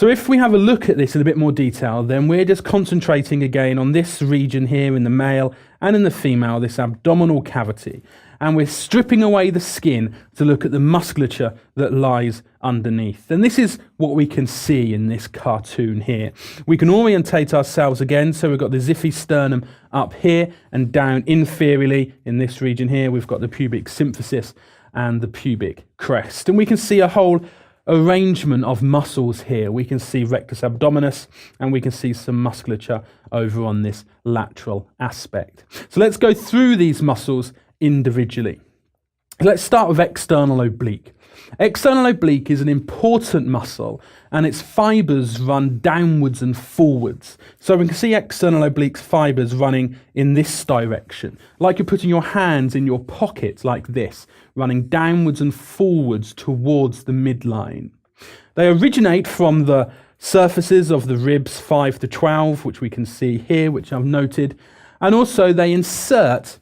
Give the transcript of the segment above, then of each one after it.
So if we have a look at this in a bit more detail, then we're just concentrating again on this region here in the male and in the female, this abdominal cavity. And we're stripping away the skin to look at the musculature that lies underneath. And this is what we can see in this cartoon here. We can orientate ourselves again. So we've got the xiphisternum up here and down inferiorly in this region here. We've got the pubic symphysis and the pubic crest. And we can see a whole arrangement of muscles here. We can see rectus abdominis and we can see some musculature over on this lateral aspect. So let's go through these muscles individually. Let's start with external oblique. External oblique is an important muscle and its fibers run downwards and forwards. So we can see external oblique's fibers running in this direction, like you're putting your hands in your pocket like this, running downwards and forwards towards the midline. They originate from the surfaces of the ribs 5 to 12, which we can see here, which I've noted, and also they insert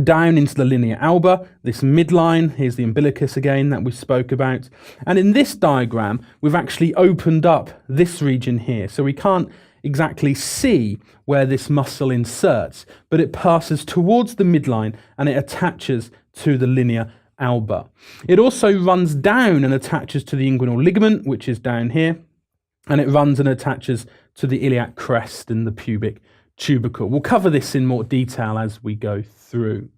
down into the linea alba, this midline. Here's the umbilicus again that we spoke about. And in this diagram, we've actually opened up this region here. So we can't exactly see where this muscle inserts, but it passes towards the midline and it attaches to the linea alba. It also runs down and attaches to the inguinal ligament, which is down here, and it runs and attaches to the iliac crest and the pubic tubercle. We'll cover this in more detail as we go through.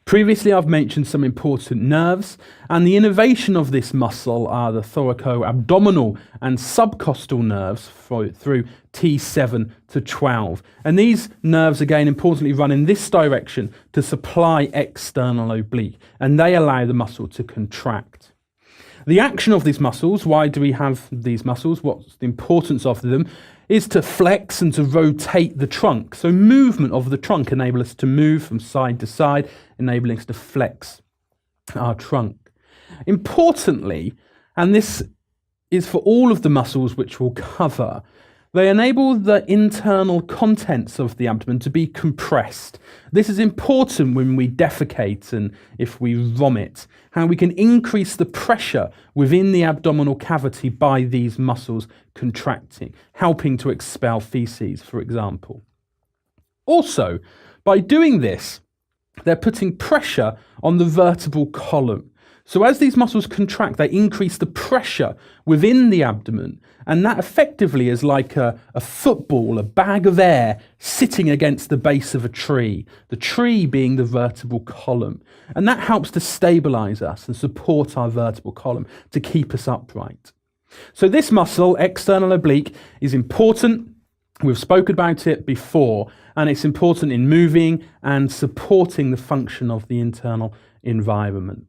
Previously, I've mentioned some important nerves, and the innervation of this muscle are the thoracoabdominal and subcostal nerves through T7 to 12. And these nerves, again, importantly, run in this direction to supply external oblique, and they allow the muscle to contract. The action of these muscles, why do we have these muscles? What's the importance of them? Is to flex and to rotate the trunk. So movement of the trunk enables us to move from side to side, enabling us to flex our trunk. Importantly, and this is for all of the muscles which we'll cover, they enable the internal contents of the abdomen to be compressed. This is important when we defecate and if we vomit, how we can increase the pressure within the abdominal cavity by these muscles contracting, helping to expel feces, for example. Also, by doing this, they're putting pressure on the vertebral column. So as these muscles contract, they increase the pressure within the abdomen, and that effectively is like a football, a bag of air sitting against the base of a tree, the tree being the vertebral column. And that helps to stabilize us and support our vertebral column to keep us upright. So this muscle, external oblique, is important. We've spoken about it before, and it's important in moving and supporting the function of the internal environment.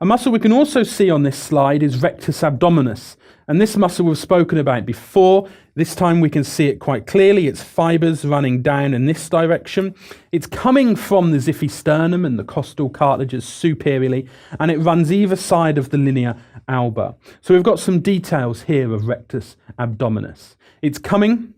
A muscle we can also see on this slide is rectus abdominis, and this muscle we've spoken about before. This time we can see it quite clearly. Its fibers running down in this direction. It's coming from the xiphisternum and the costal cartilages superiorly, and it runs either side of the linea alba. So we've got some details here of rectus abdominis. It's coming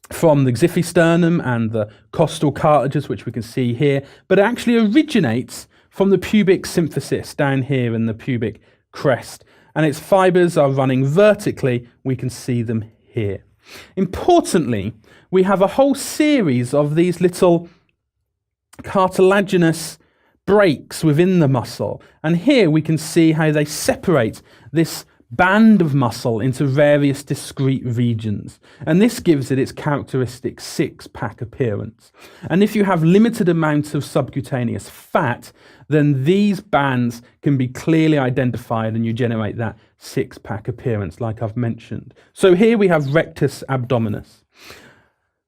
from the xiphisternum and the costal cartilages, which we can see here, but it actually originates from the pubic symphysis down here in the pubic crest, and its fibers are running vertically. We can see them here. Importantly, we have a whole series of these little cartilaginous breaks within the muscle, and here we can see how they separate this band of muscle into various discrete regions, and this gives it its characteristic six-pack appearance. And if you have limited amounts of subcutaneous fat, then these bands can be clearly identified and you generate that six-pack appearance like I've mentioned. So here we have rectus abdominis.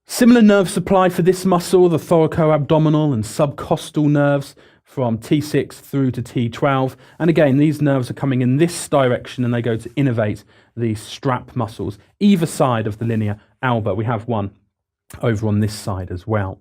Similar nerve supply for this muscle, the thoracoabdominal and subcostal nerves from T6 through to T12. And again, these nerves are coming in this direction and they go to innervate the strap muscles, either side of the linea alba. We have one over on this side as well.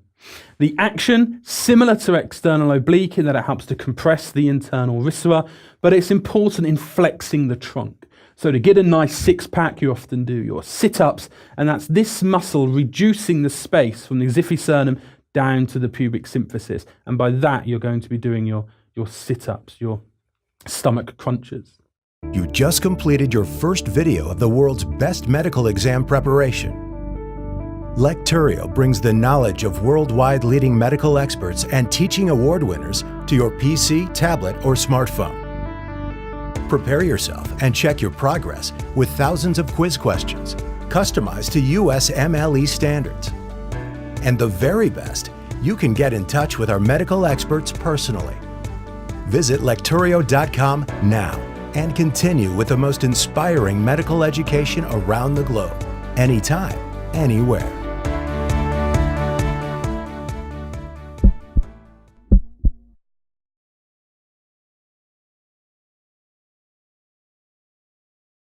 The action, similar to external oblique in that it helps to compress the internal viscera, but it's important in flexing the trunk. So to get a nice six-pack, you often do your sit-ups, and that's this muscle reducing the space from the xiphisternum down to the pubic symphysis. And by that, you're going to be doing your sit-ups, your stomach crunches. You just completed your first video of the world's best medical exam preparation. Lecturio brings the knowledge of worldwide leading medical experts and teaching award winners to your PC, tablet, or smartphone. Prepare yourself and check your progress with thousands of quiz questions, customized to USMLE standards. And the very best, you can get in touch with our medical experts personally. Visit Lecturio.com now and continue with the most inspiring medical education around the globe, anytime, anywhere.